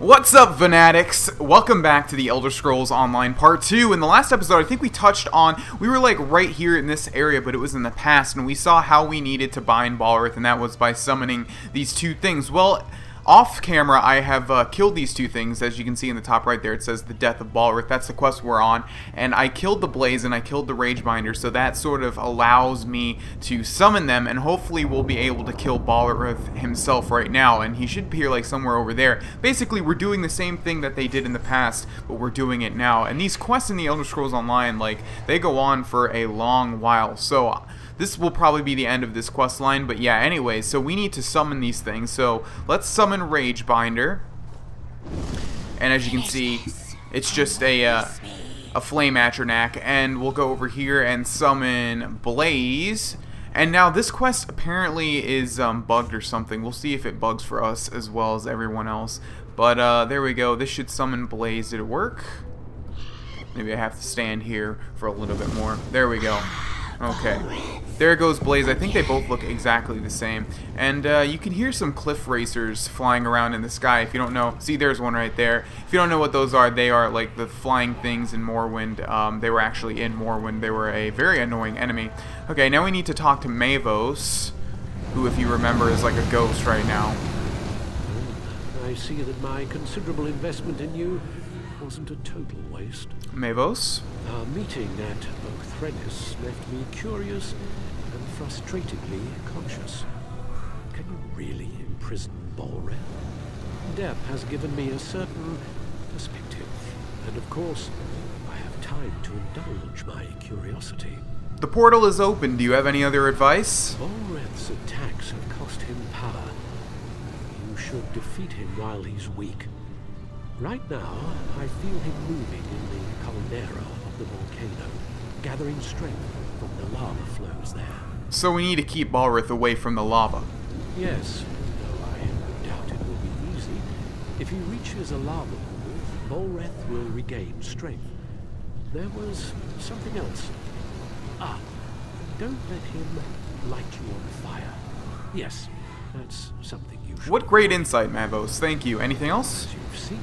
What's up, fanatics? Welcome back to the Elder Scrolls Online Part 2. In the last episode, I think we touched on, we were like right here in this area, but it was in the past, and we saw how we needed to bind Balreth, and that was by summoning these two things. Well, off camera, I have killed these two things. As you can see in the top right there, it says the death of Balreth. That's the quest we're on. And I killed the Blaze and I killed the Ragebinder, so that sort of allows me to summon them, and hopefully we'll be able to kill Balreth himself right now. And he should be here like somewhere over there. Basically, we're doing the same thing that they did in the past, but we're doing it now. And these quests in the Elder Scrolls Online, like, they go on for a long while. So this will probably be the end of this quest line, but yeah, anyways, so we need to summon these things. So let's summon Ragebinder, and as you can see, it's just a flame Atronach, and we'll go over here and summon Blaze. And now this quest apparently is bugged or something. We'll see if it bugs for us as well as everyone else. But there we go. This should summon Blaze. Did it work? Maybe I have to stand here for a little bit more. There we go. Okay, there goes Blaze. I think they both look exactly the same. And you can hear some cliff racers flying around in the sky. If you don't know, see, there's one right there. If you don't know what those are, they are like the flying things in Morrowind. They were actually in Morrowind. They were a very annoying enemy. Okay, now we need to talk to Mavos, who, if you remember, is like a ghost right now. I see that my considerable investment in you wasn't a total waste. Mavos? Our meeting at Grohlvana left me curious and frustratedly conscious. Can you really imprison Balreth? Depp has given me a certain perspective, and of course, I have time to indulge my curiosity. The portal is open. Do you have any other advice? Balreth's attacks have cost him power. You should defeat him while he's weak. Right now, I feel him moving in the caldera of the volcano, gathering strength from the lava flows there. So we need to keep Balreth away from the lava. Yes, though I doubt it will be easy. If he reaches a lava pool, Balreth will regain strength. There was something else. Ah, don't let him light you on fire. Yes, that's something you should. What great insight, Mavos. Thank you. Anything else? As you've seen,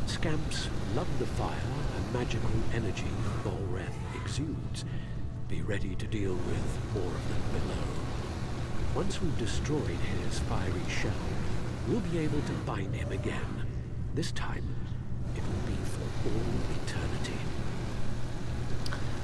scamps love the fire and magical energy Balreth exudes. Be ready to deal with more of them below. Once we've destroyed his fiery shell, we'll be able to bind him again. This time, it will be for all eternity.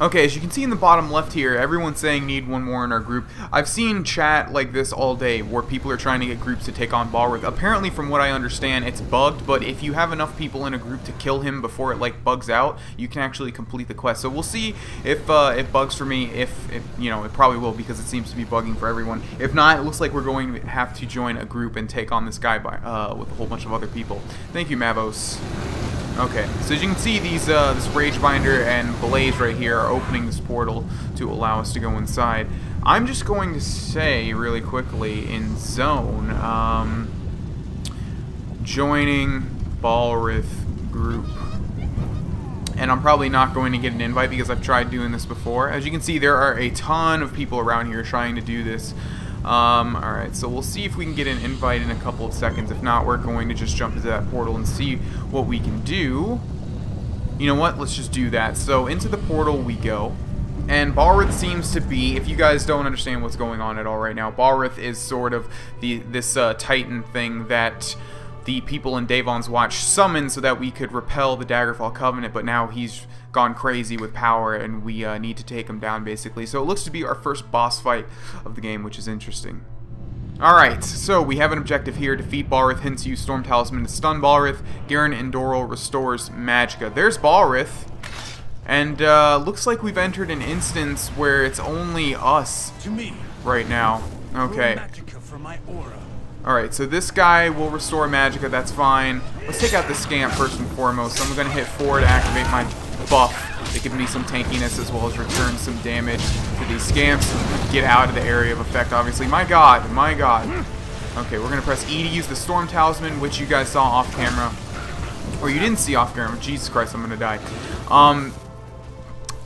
Okay, as you can see in the bottom left here, everyone's saying need one more in our group. I've seen chat like this all day where people are trying to get groups to take on Balreth. Apparently, from what I understand, it's bugged, but if you have enough people in a group to kill him before it like bugs out, you can actually complete the quest. So we'll see if it bugs for me. If you know, it probably will, because it seems to be bugging for everyone. If not, it looks like we're going to have to join a group and take on this guy with a whole bunch of other people. Thank you, Mavos. Okay, so as you can see, these this Ragebinder and Blaze right here are opening this portal to allow us to go inside. I'm just going to say really quickly in zone, joining Balreth group. And I'm probably not going to get an invite because I've tried doing this before. As you can see, there are a ton of people around here trying to do this. Alright, so we'll see if we can get an invite in a couple of seconds. If not, we're going to just jump into that portal and see what we can do. You know what? Let's just do that. So into the portal we go. And Balreth seems to be, if you guys don't understand what's going on at all right now, Balreth is sort of this Titan thing that the people in Davon's Watch summoned so that we could repel the Daggerfall Covenant, but now he's gone crazy with power and we need to take him down, basically. So it looks to be our first boss fight of the game, which is interesting. Alright, so we have an objective here. Defeat Balreth, hence use Storm Talisman to stun Balreth. Garen Indoril restores Magicka. There's Balreth. And looks like we've entered an instance where it's only us right now. Okay. Alright, so this guy will restore Magicka, that's fine. Let's take out the Scamp first and foremost. So I'm going to hit 4 to activate my buff. They give me some tankiness as well as return some damage to these Scamps. Get out of the area of effect, obviously. My god, my god. Okay, we're going to press E to use the Storm Talisman, which you guys saw off camera. Or you didn't see off camera. Jesus Christ, I'm going to die.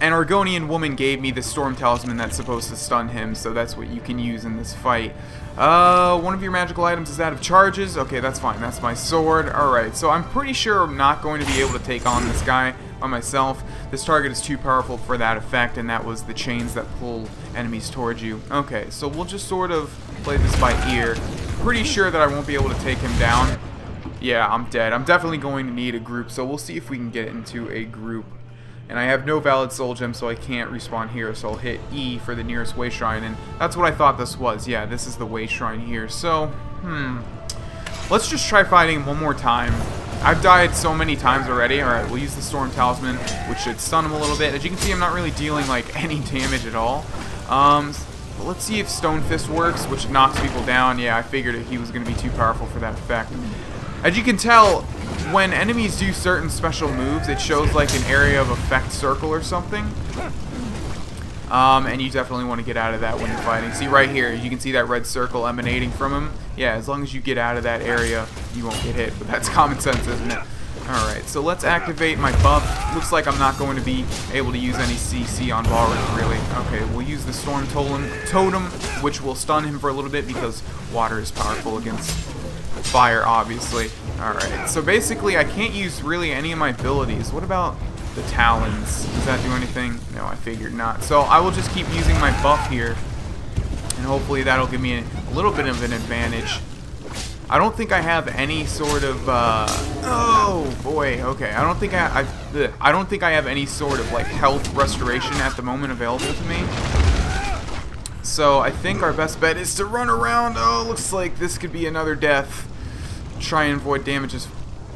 an Argonian woman gave me the Storm Talisman that's supposed to stun him, so that's what you can use in this fight. One of your magical items is out of charges. Okay, that's fine. That's my sword. Alright, so I'm pretty sure I'm not going to be able to take on this guy by myself. This target is too powerful for that effect, and that was the chains that pull enemies towards you. Okay, so we'll just sort of play this by ear. Pretty sure that I won't be able to take him down. Yeah, I'm dead. I'm definitely going to need a group, so we'll see if we can get into a group. And I have no valid soul gem, so I can't respawn here, so I'll hit E for the nearest way shrine, and that's what I thought this was. Yeah, this is the way shrine here. So, let's just try fighting him one more time. I've died so many times already. Alright, we'll use the Storm Talisman, which should stun him a little bit. As you can see, I'm not really dealing, like, any damage at all. But let's see if Stone Fist works, which knocks people down. Yeah, I figured he was going to be too powerful for that effect. As you can tell, when enemies do certain special moves, it shows like an area of effect circle or something. And you definitely want to get out of that when you're fighting. See right here, you can see that red circle emanating from him. Yeah, as long as you get out of that area, you won't get hit. But that's common sense, isn't it? Alright, so let's activate my buff. Looks like I'm not going to be able to use any CC on Balreth, really. Okay, we'll use the Storm Totem, which will stun him for a little bit because water is powerful against fire, obviously. Alright, so basically I can't use really any of my abilities. What about the Talons? Does that do anything? No, I figured not. So I will just keep using my buff here, and hopefully that'll give me a little bit of an advantage. I don't think I have any sort of, oh boy, okay. I don't think I have any sort of like health restoration at the moment available to me. So I think our best bet is to run around. Oh, looks like this could be another death. Try and avoid damage as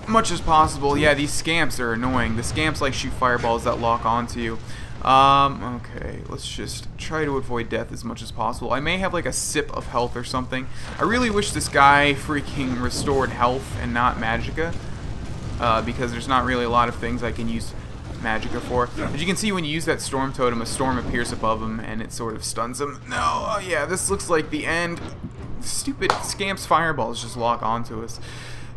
much as possible. Yeah, these scamps are annoying. The scamps like shoot fireballs that lock onto you. Okay, let's just try to avoid death as much as possible. I may have like a sip of health or something. I really wish this guy freaking restored health and not magicka, because there's not really a lot of things I can use magicka for. As you can see, when you use that storm totem, a storm appears above him and it sort of stuns him. No, oh yeah, this looks like the end. Stupid scamps fireballs just lock onto us.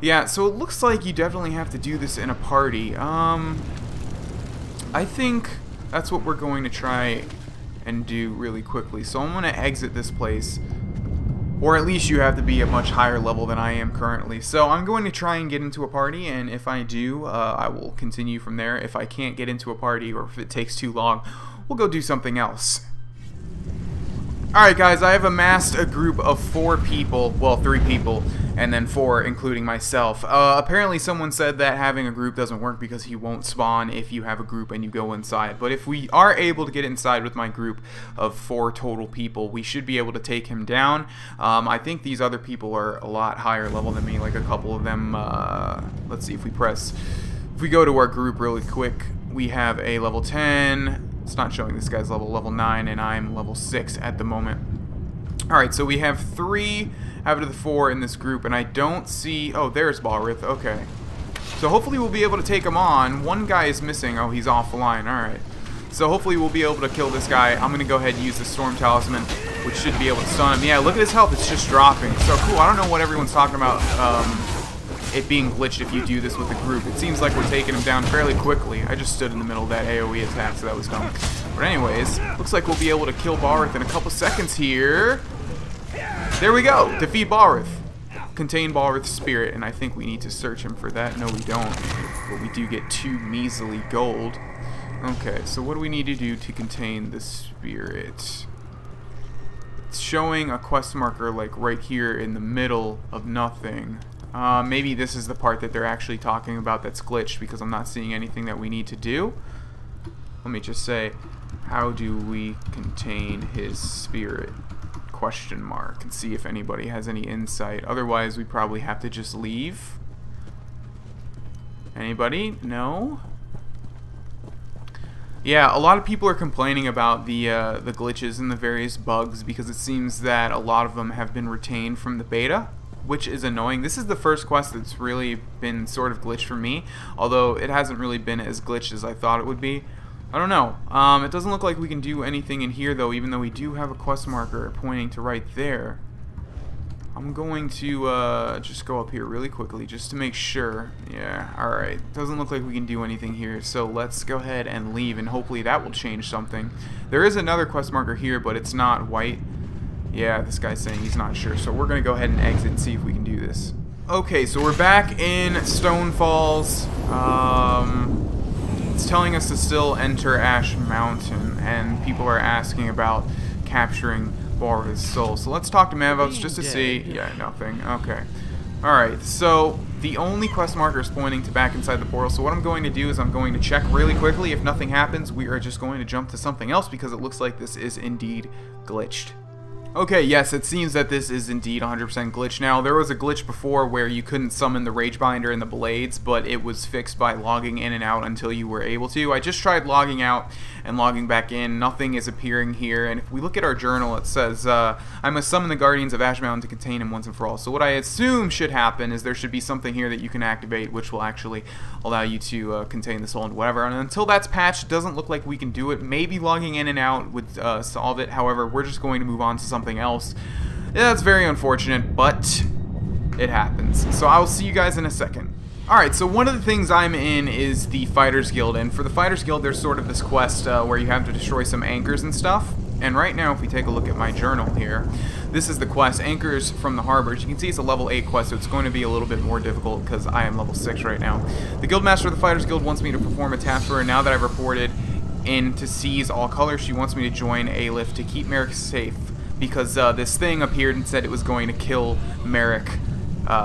Yeah, so it looks like you definitely have to do this in a party. I think that's what we're going to try and do really quickly. So I'm going to exit this place, or at least you have to be a much higher level than I am currently. So I'm going to try and get into a party, and if I do, I will continue from there. If I can't get into a party, or if it takes too long, we'll go do something else. Alright guys, I have amassed a group of 4 people, well 3 people, and then 4 including myself. Apparently someone said that having a group doesn't work because he won't spawn if you have a group and you go inside. But if we are able to get inside with my group of 4 total people, we should be able to take him down. I think these other people are a lot higher level than me, like a couple of them. Let's see if we go to our group really quick, we have a level 10. It's not showing this guy's level 9, and I'm level 6 at the moment. Alright, so we have 3 out of the 4 in this group, and I don't see... Oh, there's Balreth. Okay. So hopefully we'll be able to take him on. One guy is missing. Oh, he's offline. Alright. So hopefully we'll be able to kill this guy. I'm going to go ahead and use the Storm Talisman, which should be able to stun him. Yeah, look at his health. It's just dropping. So cool. I don't know what everyone's talking about. It being glitched if you do this with a group. It seems like we're taking him down fairly quickly. I just stood in the middle of that AoE attack, so that was dumb. But anyways, looks like we'll be able to kill Balreth in a couple seconds here. There we go. Defeat Balreth. Contain Balreth's spirit, and I think we need to search him for that. No, we don't. But we do get 2 measly gold. Okay, so what do we need to do to contain the spirit? It's showing a quest marker like right here in the middle of nothing. Maybe this is the part that they're actually talking about that's glitched, because I'm not seeing anything that we need to do. Let me just say, how do we contain his spirit? Question mark. And see if anybody has any insight. Otherwise, we probably have to just leave. Anybody? No? Yeah, a lot of people are complaining about the glitches and the various bugs, because it seems that a lot of them have been retained from the beta, which is annoying. This is the first quest that's really been sort of glitched for me, although it hasn't really been as glitched as I thought it would be. I don't know. It doesn't look like we can do anything in here, though, even though we do have a quest marker pointing to right there. I'm going to just go up here really quickly just to make sure. Yeah, alright. Doesn't look like we can do anything here, so let's go ahead and leave, and hopefully that will change something. There is another quest marker here, but it's not white. Yeah, this guy's saying he's not sure, so we're going to go ahead and exit and see if we can do this. Okay, so we're back in Stone Falls. It's telling us to still enter Ash Mountain, and people are asking about capturing Balreth's soul. So let's talk to Mavos just to see. Yeah, nothing. Okay. Alright, so the only quest marker is pointing to back inside the portal. So what I'm going to do is I'm going to check really quickly. If nothing happens, we are just going to jump to something else because it looks like this is indeed glitched. Okay, yes, it seems that this is indeed 100% glitch. Now, there was a glitch before where you couldn't summon the Ragebinder and the Blades, but it was fixed by logging in and out until you were able to. I just tried logging out and logging back in. Nothing is appearing here, and if we look at our journal, it says, I must summon the Guardians of Ash Mountain to contain him once and for all. So what I assume should happen is there should be something here that you can activate, which will actually allow you to contain the soul and whatever. And until that's patched, it doesn't look like we can do it. Maybe logging in and out would solve it. However, we're just going to move on to something else. Yeah, that's very unfortunate, but it happens. So I will see you guys in a second. Alright, so one of the things I'm in is the Fighters Guild, and for the Fighters Guild there's sort of this quest where you have to destroy some anchors and stuff. And right now, if we take a look at my journal here, this is the quest, Anchors from the Harbor. As you can see, it's a level 8 quest, so it's going to be a little bit more difficult because I am level 6 right now. The Guildmaster of the Fighters Guild wants me to perform a task for her. Now that I've reported in to seize all colors, she wants me to join Alif to keep Merrick safe, because this thing appeared and said it was going to kill Merrick.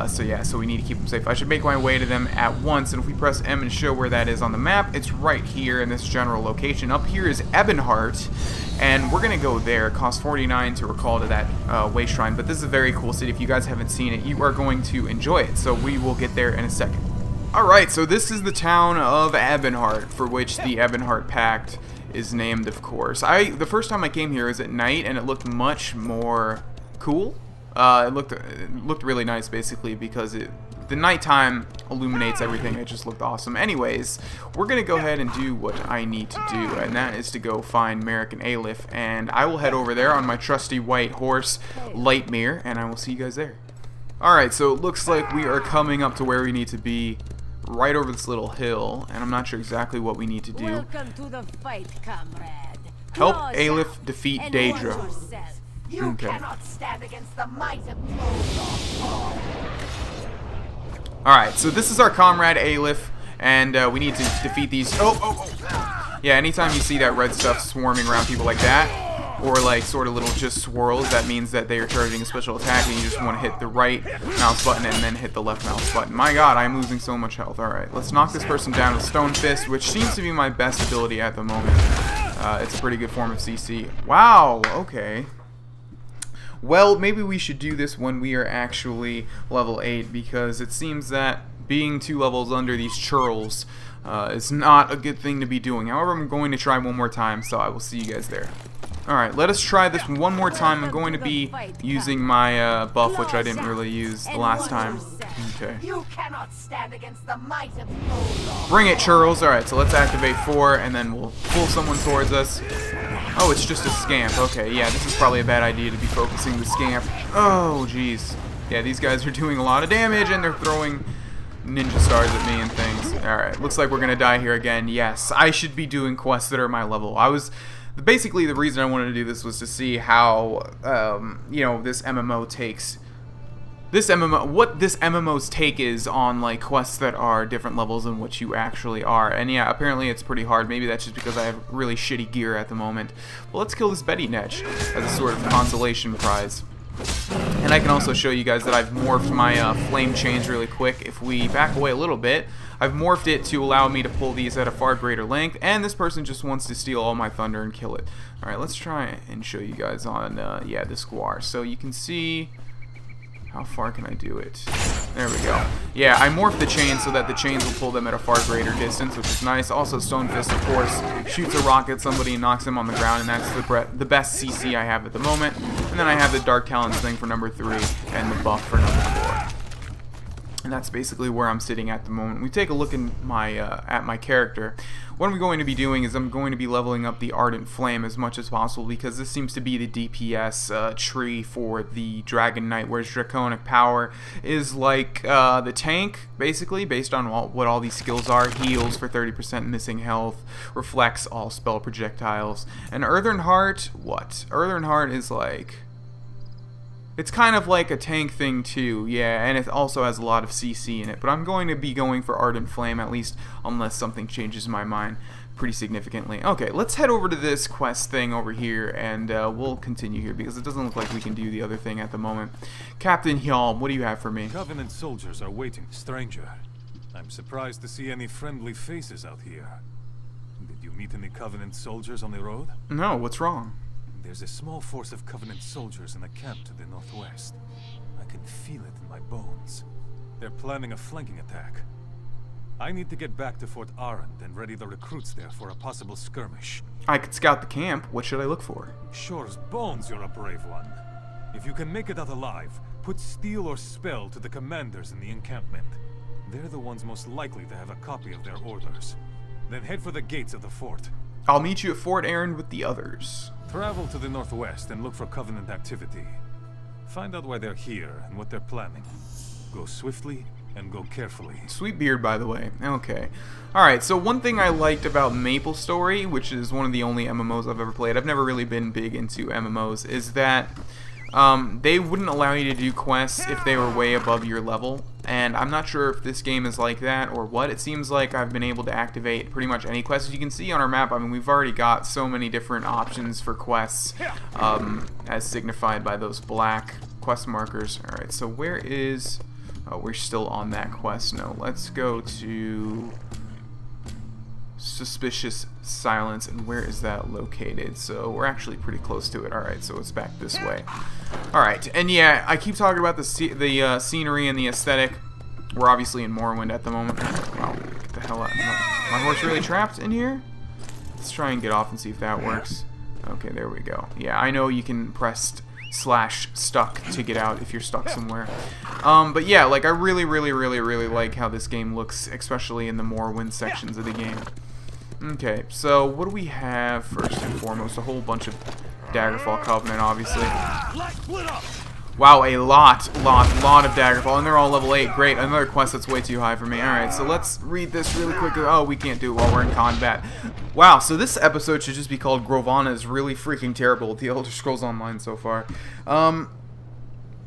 So we need to keep him safe. I should make my way to them at once, and if we press M and show where that is on the map, it's right here in this general location. Up here is Ebonheart, and we're going to go there. It costs 49 to recall to that way shrine, but this is a very cool city. If you guys haven't seen it, you are going to enjoy it, so we will get there in a second. Alright, so this is the town of Ebonheart, for which the Ebonheart Pact is named, of course. The first time I came here was at night, and it looked much more cool. It looked really nice, basically, because the nighttime illuminates everything. It just looked awesome. Anyways, we're gonna go ahead and do what I need to do, and that is to go find Merrick and Alif, and I will head over there on my trusty white horse, Lightmere, and I will see you guys there. Alright, so it looks like we are coming up to where we need to be, right over this little hill, and I'm not sure exactly what we need to do. Welcome to the fight, comrade. Help Alif defeat Daedra. You cannot stand against the might of Grohlvana. Alright, so this is our comrade Alif, and we need to defeat these. Yeah, anytime you see that red stuff swarming around people like that, or like sort of little just swirls, that means that they are charging a special attack, and you just want to hit the right mouse button and then hit the left mouse button. My god, I'm losing so much health. Alright, let's knock this person down with Stone Fist, which seems to be my best ability at the moment. It's a pretty good form of CC. Wow, okay. Well, maybe we should do this when we are actually level 8, because it seems that being 2 levels under these churls is not a good thing to be doing. However, I'm going to try one more time, so I will see you guys there. Alright, let us try this one more time. I'm going to be using my buff, which I didn't really use the last time. Okay. You cannot stand against the might of Grohlvana. Bring it, churls. Alright, so let's activate 4, and then we'll pull someone towards us. Oh, it's just a scamp. Okay, yeah, this is probably a bad idea to be focusing the scamp. Oh, jeez. Yeah, these guys are doing a lot of damage, and they're throwing ninja stars at me and things. Alright, looks like we're gonna die here again. Yes, I should be doing quests that are my level. Basically, the reason I wanted to do this was to see how, you know, this MMO takes... what this MMO's take is on, like, quests that are different levels than what you actually are. And yeah, apparently it's pretty hard. Maybe that's just because I have really shitty gear at the moment. Well, let's kill this Betty Netch as a sort of consolation prize. And I can also show you guys that I've morphed my flame chains really quick. If we back away a little bit, I've morphed it to allow me to pull these at a far greater length, and this person just wants to steal all my thunder and kill it. Alright, let's try and show you guys on, yeah, the square. So you can see... How far can I do it? There we go. Yeah, I morphed the chains so that the chains will pull them at a far greater distance, which is nice. Also, Stone Fist, of course, shoots a rock at somebody and knocks them on the ground, and that's the best CC I have at the moment. And then I have the Dark Talons thing for number 3 and the buff for number 4. And that's basically where I'm sitting at the moment. We take a look in my at my character. What I'm going to be doing is I'm going to be leveling up the Ardent Flame as much as possible, because this seems to be the DPS tree for the Dragon Knight, whereas Draconic Power is like the tank, basically, based on what all these skills are. Heals for 30% missing health, reflects all spell projectiles. And Earthen Heart, what? Earthen Heart is like... It's kind of like a tank thing too, yeah, and it also has a lot of CC in it. But I'm going to be going for Ardent Flame, at least unless something changes my mind pretty significantly. Okay, let's head over to this quest thing over here, and we'll continue here, because it doesn't look like we can do the other thing at the moment. Captain Hjalm, what do you have for me? Covenant soldiers are waiting, stranger. I'm surprised to see any friendly faces out here. Did you meet any Covenant soldiers on the road? No, what's wrong? There's a small force of Covenant soldiers in a camp to the northwest. I can feel it in my bones. They're planning a flanking attack. I need to get back to Fort Arend and ready the recruits there for a possible skirmish. I could scout the camp. What should I look for? Sure as bones you're a brave one. If you can make it out alive, put steel or spell to the commanders in the encampment. They're the ones most likely to have a copy of their orders. Then head for the gates of the fort. I'll meet you at Fort Arend with the others. Travel to the northwest and look for Covenant activity. Find out why they're here and what they're planning. Go swiftly and go carefully. Sweet beard, by the way. Okay. Alright, so one thing I liked about MapleStory, which is one of the only MMOs I've ever played, I've never really been big into MMOs, is that they wouldn't allow you to do quests if they were way above your level. And I'm not sure if this game is like that or what. It seems like I've been able to activate pretty much any quest. As you can see on our map, I mean, we've already got so many different options for quests, as signified by those black quest markers. Alright, so where is... Oh, we're still on that quest. No, let's go to Suspicious Silence, and where is that located? So we're actually pretty close to it. Alright, so it's back this way. Alright, and yeah, I keep talking about the scenery and the aesthetic. We're obviously in Morrowind at the moment. Wow, get the hell out. My horse really trapped in here? Let's try and get off and see if that works. Okay, there we go. Yeah, I know you can press /stuck to get out if you're stuck somewhere. But yeah, like I really like how this game looks, especially in the Morrowind sections of the game. Okay, so what do we have first and foremost? A whole bunch of Daggerfall Covenant, obviously. Wow, a lot of Daggerfall, and they're all level 8. Great, another quest that's way too high for me. Alright, so let's read this really quickly. Oh, we can't do it while we're in combat. Wow, so this episode should just be called Grohlvana is really freaking terrible with the Elder Scrolls Online so far.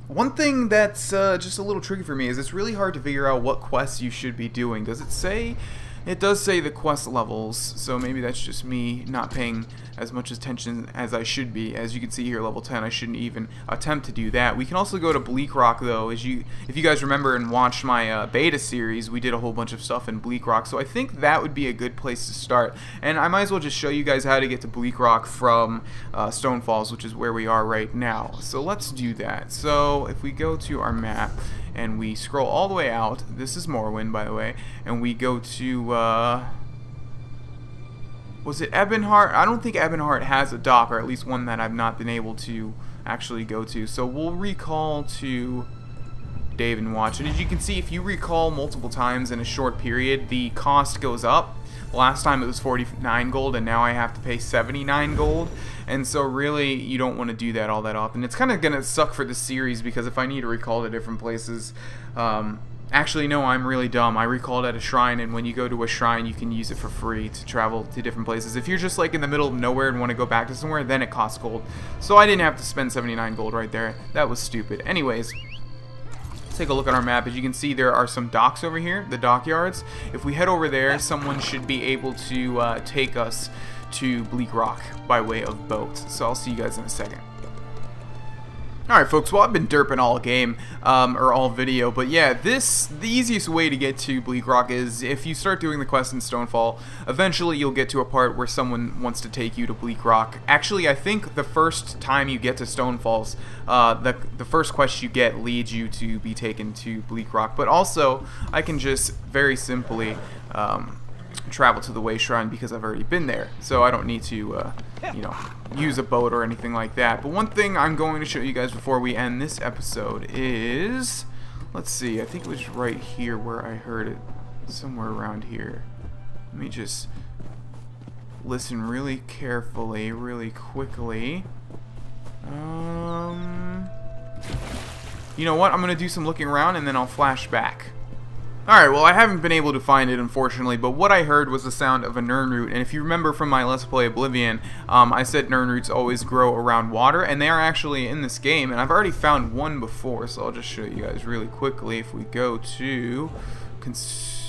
One thing that's just a little tricky for me is it's really hard to figure out what quests you should be doing. Does it say... It does say the quest levels, so maybe that's just me not paying as much attention as I should be. As you can see here, level 10, I shouldn't even attempt to do that. We can also go to Bleak Rock, though. If you guys remember and watched my beta series, we did a whole bunch of stuff in Bleak Rock, so I think that would be a good place to start. And I might as well just show you guys how to get to Bleak Rock from Stone Falls, which is where we are right now. So let's do that. So if we go to our map, and we scroll all the way out, this is Morrowind, by the way, and we go to, was it Ebonheart? I don't think Ebonheart has a dock, or at least one that I've not been able to actually go to. So we'll recall to Dave and Watch. And as you can see, if you recall multiple times in a short period, the cost goes up. Last time it was 49 gold, and now I have to pay 79 gold. And so really, you don't want to do that all that often. It's kind of going to suck for the series, because if I need to recall to different places... actually, no, I'm really dumb. I recalled at a shrine, and when you go to a shrine, you can use it for free to travel to different places. If you're just like in the middle of nowhere and want to go back to somewhere, then it costs gold. So I didn't have to spend 79 gold right there. That was stupid. Anyways... Take a look at our map. As you can see, there are some docks over here, the dockyards. If we head over there, someone should be able to take us to Bleak Rock by way of boat. So I'll see you guys in a second. Alright folks, well I've been derping all game, or all video, but yeah, the easiest way to get to Bleak Rock is if you start doing the quest in Stonefall, eventually you'll get to a part where someone wants to take you to Bleak Rock. Actually, I think the first time you get to Stonefalls, the first quest you get leads you to be taken to Bleak Rock, but also, I can just very simply, travel to the Way Shrine because I've already been there, so I don't need to, you know, use a boat or anything like that. But one thing I'm going to show you guys before we end this episode is, Let's see, I think it was right here where I heard it. Somewhere around here. Let me just listen really carefully, really quickly. You know what? I'm going to do some looking around and then I'll flash back. Alright, well I haven't been able to find it unfortunately, but what I heard was the sound of a Nirnroot, and if you remember from my Let's Play Oblivion, I said Nirnroots always grow around water, and they are actually in this game, and I've already found one before, so I'll just show you guys really quickly. If we go to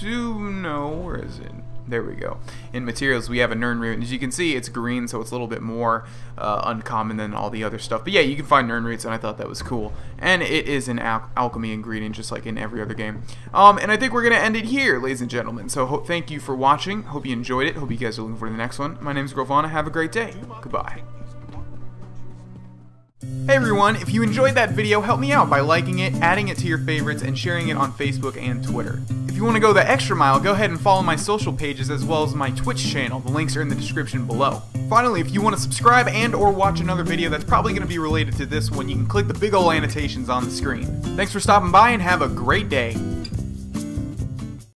no, where is it? There we go. In materials, we have a Nirnroot, and as you can see, it's green, so it's a little bit more uncommon than all the other stuff. But yeah, you can find Nirnroots, and I thought that was cool. And it is an alchemy ingredient, just like in every other game. And I think we're going to end it here, ladies and gentlemen. So thank you for watching. Hope you enjoyed it. Hope you guys are looking for the next one. My name is Grohlvana. Have a great day. Goodbye. Hey everyone, if you enjoyed that video, help me out by liking it, adding it to your favorites, and sharing it on Facebook and Twitter. If you want to go the extra mile, go ahead and follow my social pages as well as my Twitch channel. The links are in the description below. Finally, if you want to subscribe and or watch another video that's probably going to be related to this one, you can click the big ol' annotations on the screen. Thanks for stopping by and have a great day.